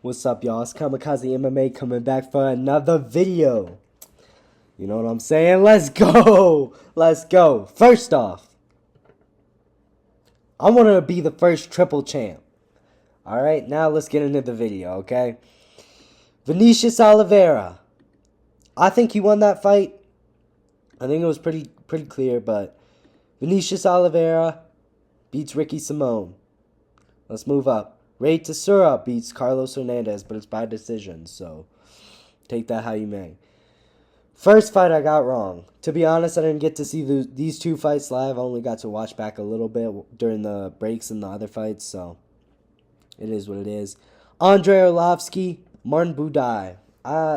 What's up, y'all? It's Kamikaze MMA coming back for another video. You know what I'm saying? Let's go! Let's go. First off, I want to be the first triple champ. Alright, now let's get into the video, okay? Vinicius Oliveira. I think he won that fight. I think it was pretty clear, but Vinicius Oliveira beats Ricky Simone. Let's move up. Ray Tesura beats Carlos Hernandez, but it's by decision, so take that how you may. First fight I got wrong. To be honest, I didn't get to see these two fights live. I only got to watch back a little bit during the breaks in the other fights, so it is what it is. Andrei Arlovsky, Martin Buday.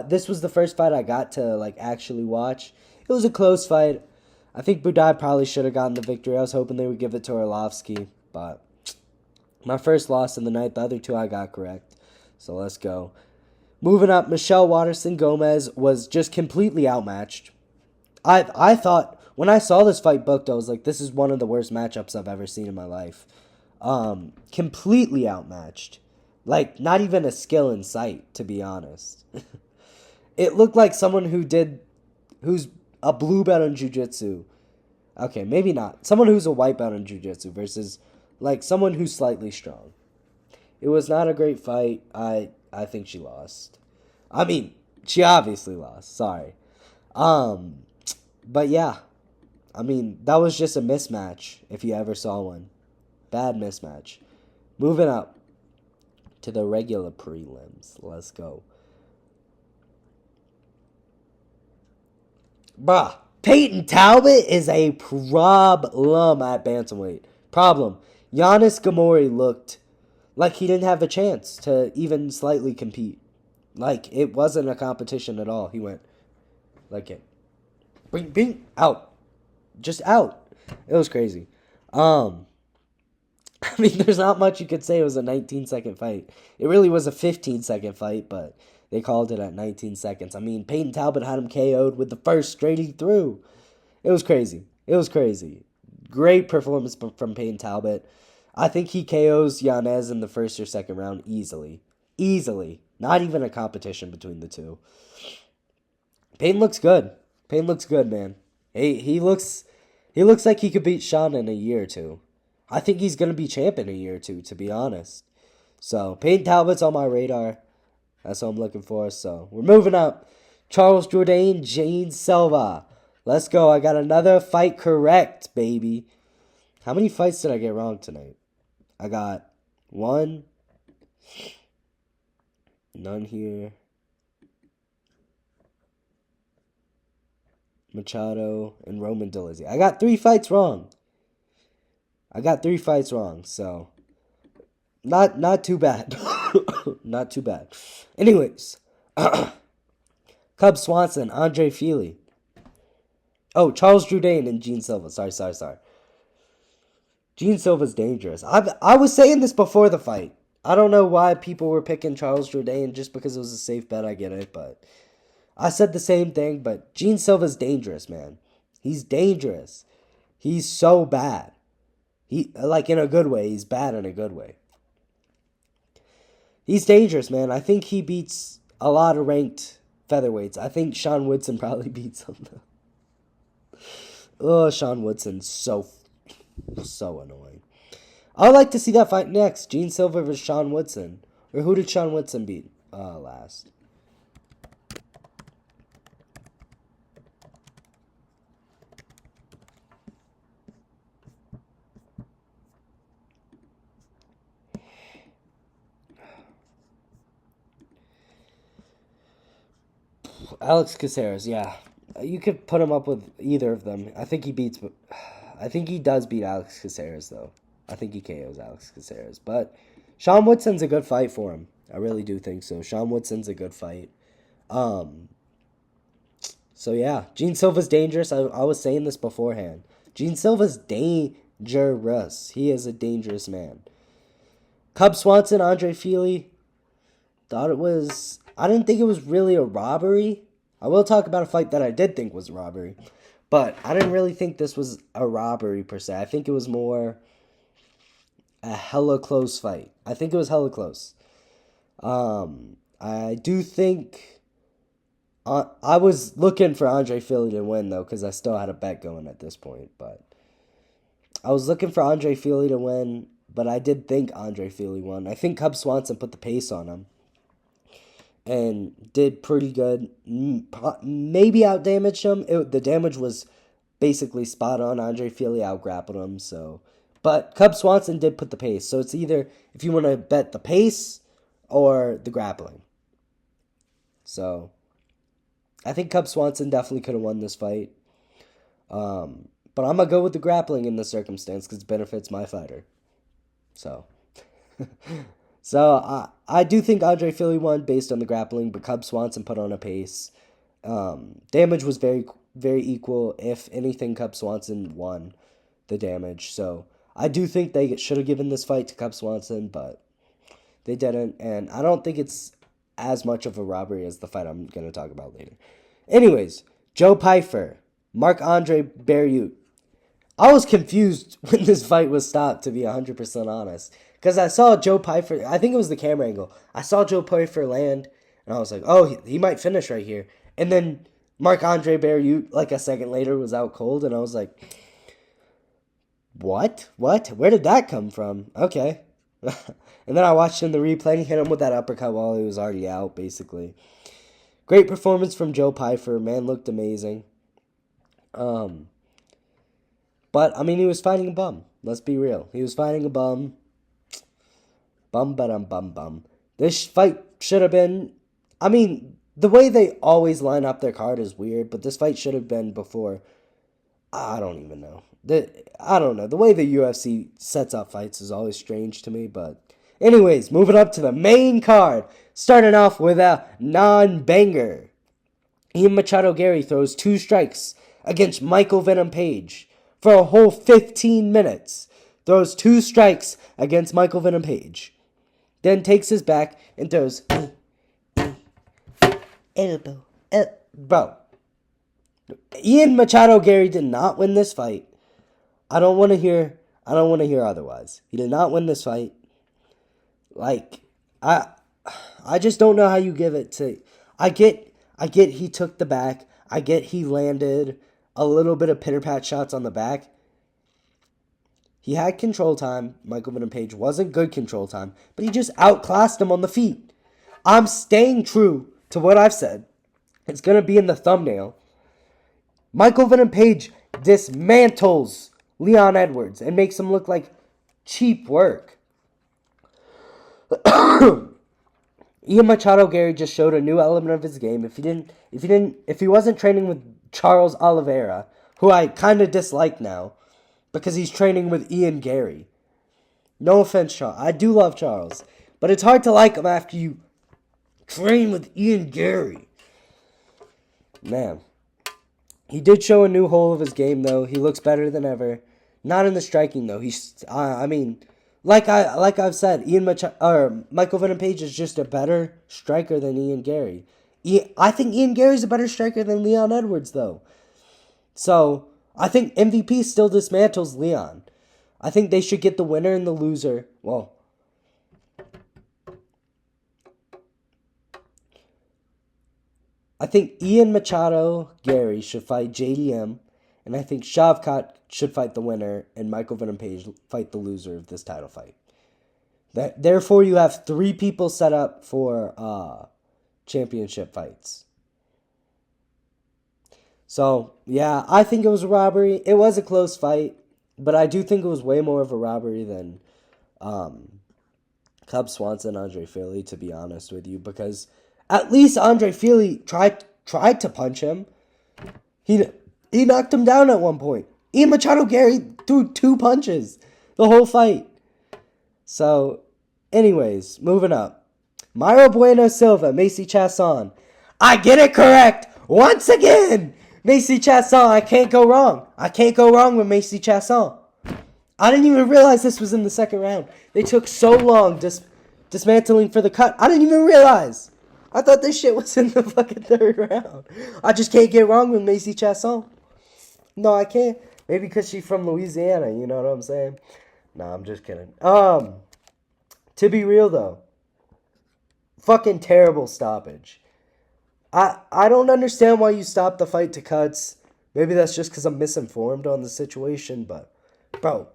This was the first fight I got to actually watch. It was a close fight. I think Buday probably should have gotten the victory. I was hoping they would give it to Arlovsky, but my first loss in the night. The other two I got correct. So let's go. Moving up, Michelle Waterson Gomez was just completely outmatched. I thought, when I saw this fight booked, I was like, this is one of the worst matchups I've ever seen in my life. Completely outmatched. Not even a skill in sight, to be honest. It looked like someone who's a blue belt in jiu-jitsu. Okay, maybe not. Someone who's a white belt in jiu-jitsu versus someone who's slightly strong. It was not a great fight. I think she lost. I mean, she obviously lost. Sorry. But yeah. I mean, that was just a mismatch, if you ever saw one. Bad mismatch. Moving up to the regular prelims. Let's go. Bruh. Peyton Talbott is a problem at bantamweight. Problem. Giannis Gamori looked like he didn't have a chance to even slightly compete. It wasn't a competition at all. He went it. Bing, bing, out. Just out. It was crazy. I mean, there's not much you could say. It was a 19-second fight. It really was a 15-second fight, but they called it at 19 seconds. I mean, Peyton Talbott had him KO'd with the first straight he threw. It was crazy. It was crazy. Great performance from Peyton Talbott. I think he KOs Yanez in the first or second round easily. Easily. Not even a competition between the two. Peyton looks good. Peyton looks good, man. He looks like he could beat Sean in a year or two. I think he's going to be champ in a year or two, to be honest. So, Peyton Talbott's on my radar. That's what I'm looking for. So, we're moving up. Charles Jourdain, Jane Silva. Let's go. I got another fight correct, baby. How many fights did I get wrong tonight? I got one. None here. Machado and Roman Dolizzi. I got 3 fights wrong. So not too bad. Not too bad. Anyways, Cub Swanson, Andre Fili. Oh, Charles Jourdain and Gene Silva. Sorry. Gene Silva's dangerous. I was saying this before the fight. I don't know why people were picking Charles Jourdain just because it was a safe bet. I get it, but I said the same thing. But Gene Silva's dangerous, man. He's dangerous. He's so bad. He in a good way. He's bad in a good way. He's dangerous, man. I think he beats a lot of ranked featherweights. I think Sean Woodson probably beats him, though. Oh, Sean Woodson's so annoying. I would like to see that fight next. Gene Silva versus Sean Woodson. Or who did Sean Woodson beat last? Alex Caceres, yeah. You could put him up with either of them. I think he does beat Alex Caceres, though. I think he KOs Alex Caceres. But Sean Woodson's a good fight for him. I really do think so. Sean Woodson's a good fight. So, yeah. Gene Silva's dangerous. I was saying this beforehand. Gene Silva's dangerous. He is a dangerous man. Cub Swanson, Andre Fili. I didn't think it was really a robbery. I will talk about a fight that I did think was a robbery. But I didn't really think this was a robbery per se. I think it was more a hella close fight. I think it was hella close. I do think I was looking for Andre Philly to win though, because I still had a bet going at this point. But I was looking for Andre Philly to win, but I did think Andre Philly won. I think Cub Swanson put the pace on him and did pretty good. Maybe outdamaged him. The damage was basically spot on. Andre Fili out-grappled him, so... But Cub Swanson did put the pace, so it's either if you want to bet the pace or the grappling. So, I think Cub Swanson definitely could have won this fight. But I'm going to go with the grappling in this circumstance because it benefits my fighter. So... So, I do think Andre Fili won based on the grappling, but Cub Swanson put on a pace. Damage was very, very equal. If anything, Cub Swanson won the damage. So, I do think they should have given this fight to Cub Swanson, but they didn't. And I don't think it's as much of a robbery as the fight I'm going to talk about later. Anyways, Joe Pyfer, Marc-Andre Barriault. I was confused when this fight was stopped, to be 100% honest. Because I saw Joe Pyfer, I think it was the camera angle. I saw Joe Pyfer land, and I was like, oh, he might finish right here. And then Marc-Andre Barriault, like a second later, was out cold, and I was like, what? Where did that come from? Okay. And then I watched him the replay, and he hit him with that uppercut while he was already out, basically. Great performance from Joe Pyfer. Man looked amazing. But, I mean, he was fighting a bum. Let's be real. He was fighting a bum. Bum. This fight should have been... I mean, the way they always line up their card is weird, but this fight should have been before... I don't even know. I don't know. The way the UFC sets up fights is always strange to me, but... Anyways, moving up to the main card. Starting off with a non-banger. Ian Machado Gary throws 2 strikes against Michael Venom Page for a whole 15 minutes. Throws 2 strikes against Michael Venom Page. Then takes his back and throws elbow. Bro. Ian Machado Gary did not win this fight. I don't want to hear otherwise. He did not win this fight. Like, I just don't know how you give it to... I get he took the back. I get he landed a little bit of pitter-pat shots on the back. He had control time. Michael Venom Page wasn't good control time, but he just outclassed him on the feet. I'm staying true to what I've said. It's going to be in the thumbnail. Michael Venom Page dismantles Leon Edwards and makes him look like cheap work. Ian Machado Gary just showed a new element of his game. If he wasn't training with Charles Oliveira, who I kind of dislike now, because he's training with Ian Gary. No offense, Charles. I do love Charles. But it's hard to like him after you train with Ian Gary. Man. He did show a new hole of his game, though. He looks better than ever. Not in the striking, though. Like I've said, Michael Venom Page is just a better striker than Ian Gary. I think Ian Gary's a better striker than Leon Edwards, though. So... I think MVP still dismantles Leon. I think they should get the winner and the loser. Well, I think Ian Machado Gary should fight JDM, and I think Shavkat should fight the winner, and Michael Venom Page fight the loser of this title fight. Therefore, you have 3 people set up for championship fights. So, yeah, I think it was a robbery. It was a close fight, but I do think it was way more of a robbery than Cub Swanson and Andre Fili, to be honest with you, because at least Andre Fili tried to punch him. He knocked him down at one point. Ian Machado Gary threw 2 punches the whole fight. So, anyways, moving up. Mauro Bueno Silva, Macy Chasson. I get it correct once again! Macy Chasson, I can't go wrong. I can't go wrong with Macy Chasson. I didn't even realize this was in the second round. They took so long dismantling for the cut. I didn't even realize. I thought this shit was in the fucking third round. I just can't get wrong with Macy Chasson. No, I can't. Maybe because she's from Louisiana, you know what I'm saying? No, I'm just kidding. To be real, though, Fucking terrible stoppage. I don't understand why you stopped the fight to cuts. Maybe that's just because I'm misinformed on the situation, but, bro,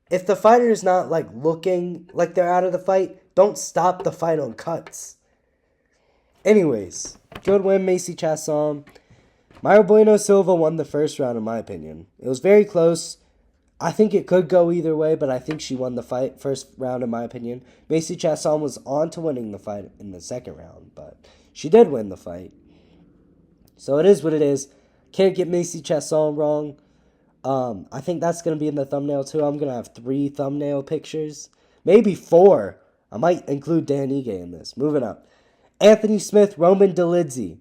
if the fighter is not, like, looking like they're out of the fight, don't stop the fight on cuts. Anyways, good win, Macy Chasson. Mario Bueno Silva won the first round, in my opinion. It was very close. I think it could go either way, but I think she won the first round, in my opinion. Macy Chasson was on to winning the fight in the second round, but she did win the fight. So it is what it is. Can't get Macy Chasson wrong. I think that's going to be in the thumbnail too. I'm going to have 3 thumbnail pictures. Maybe 4. I might include Dan Ige in this. Moving up. Anthony Smith, Roman Dolidze.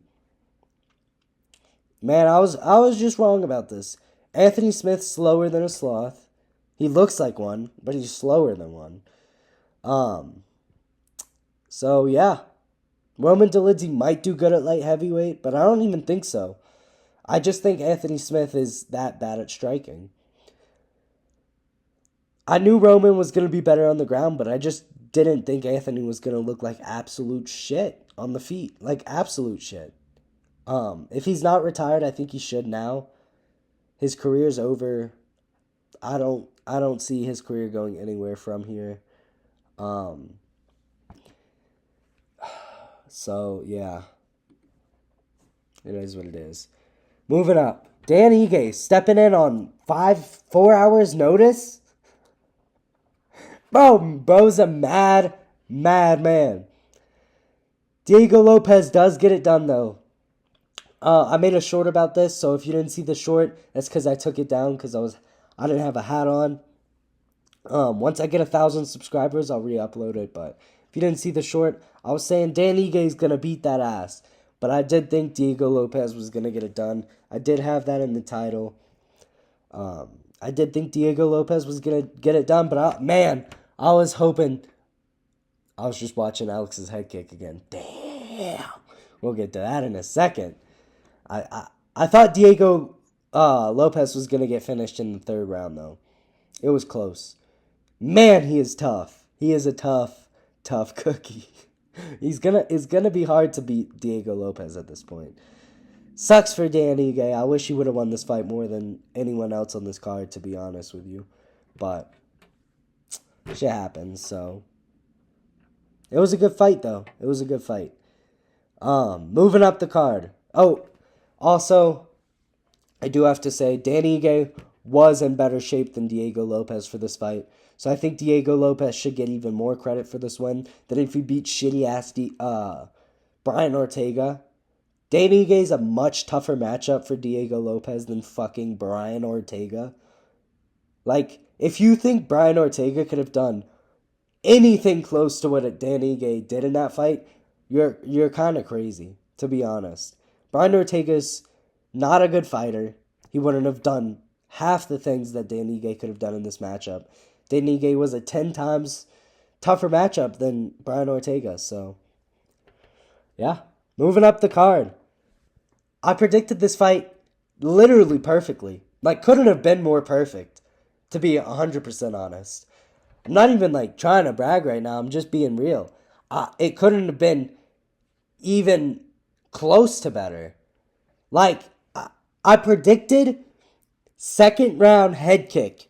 Man, I was just wrong about this. Anthony Smith's slower than a sloth. He looks like one, but he's slower than one. So yeah. Roman Dolidze might do good at light heavyweight, but I don't even think so. I just think Anthony Smith is that bad at striking. I knew Roman was going to be better on the ground, but I just didn't think Anthony was going to look like absolute shit on the feet. Like absolute shit. If he's not retired, I think he should now. His career's over. I don't see his career going anywhere from here. So, yeah. It is what it is. Moving up. Dan Ige stepping in on 4 hours notice. Bro's a mad man. Diego Lopez does get it done, though. I made a short about this, so if you didn't see the short, that's because I took it down because I didn't have a hat on. Once I get 1,000 subscribers, I'll re-upload it, but if you didn't see the short, I was saying Dan Ige is going to beat that ass. But I did think Diego Lopez was going to get it done. I did have that in the title. I did think Diego Lopez was going to get it done. But, I was hoping. I was just watching Alex's head kick again. Damn. We'll get to that in a second. I thought Diego Lopez was going to get finished in the third round, though. It was close. Man, he is tough. He is a tough cookie. It's gonna be hard to beat Diego Lopez at this point. Sucks for Dan Ige. I wish he would have won this fight more than anyone else on this card, to be honest with you. But shit happens, so it was a good fight though. It was a good fight. Moving up the card. Oh, also, I do have to say Dan Ige was in better shape than Diego Lopez for this fight. So I think Diego Lopez should get even more credit for this win than if he beat shitty-ass Brian Ortega. Dan Ige is a much tougher matchup for Diego Lopez than fucking Brian Ortega. Like, if you think Brian Ortega could have done anything close to what Dan Ige did in that fight, you're kind of crazy, to be honest. Brian Ortega's not a good fighter. He wouldn't have done half the things that Dan Ige could have done in this matchup. Dan Ige was a 10 times tougher matchup than Brian Ortega. So, yeah. Moving up the card. I predicted this fight literally perfectly. Like, couldn't have been more perfect, to be 100% honest. I'm not even, like, trying to brag right now. I'm just being real. It couldn't have been even close to better. Like, I predicted second round head kick.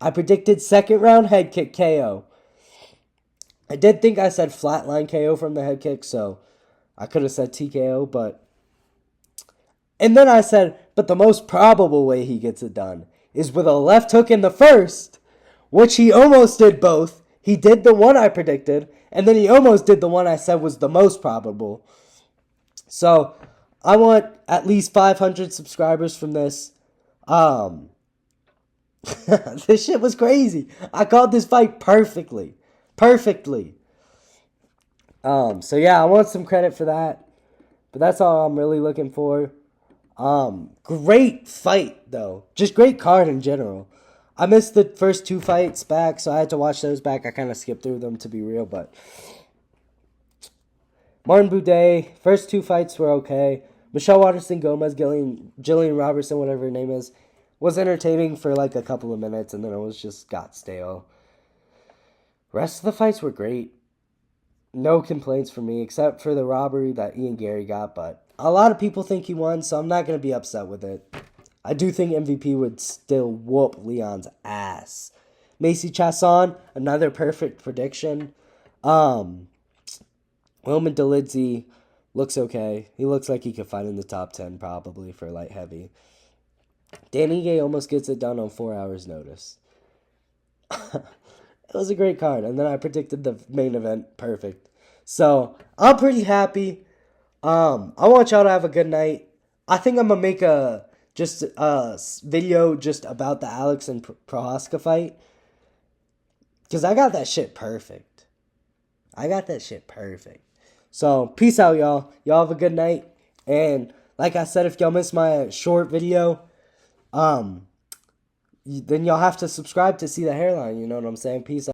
I predicted second round head kick KO. I did think I said flatline KO from the head kick, so I could have said TKO, but... And then I said, but the most probable way he gets it done is with a left hook in the first, which he almost did both. He did the one I predicted, and then he almost did the one I said was the most probable. So, I want at least 500 subscribers from this. This shit was crazy. I called this fight perfectly. Perfectly. So yeah, I want some credit for that. But that's all I'm really looking for. Great fight, though. Just great card in general. I missed the first 2 fights back, so I had to watch those back. I kind of skipped through them, to be real, but... Martin Buday, first 2 fights were okay. Michelle Waterson Gomez, Jillian Robertson, whatever her name is, was entertaining for like a couple of minutes, and then it got stale. Rest of the fights were great. No complaints from me, except for the robbery that Ian Gary got, but a lot of people think he won, so I'm not going to be upset with it. I do think MVP would still whoop Leon's ass. Macy Chasson, another perfect prediction. Wilman Delidze looks okay. He looks like he could fight in the top 10 probably for light heavy. Danny Gay almost gets it done on 4 hours notice. It was a great card, and then I predicted the main event perfect. So I'm pretty happy. I want y'all to have a good night. I think I'm gonna make a video just about the Alex and Prohaska fight, because I got that shit perfect. So peace out, y'all. Y'all have a good night. And like I said, if y'all missed my short video, then y'all have to subscribe to see the hairline. You know what I'm saying? Peace out.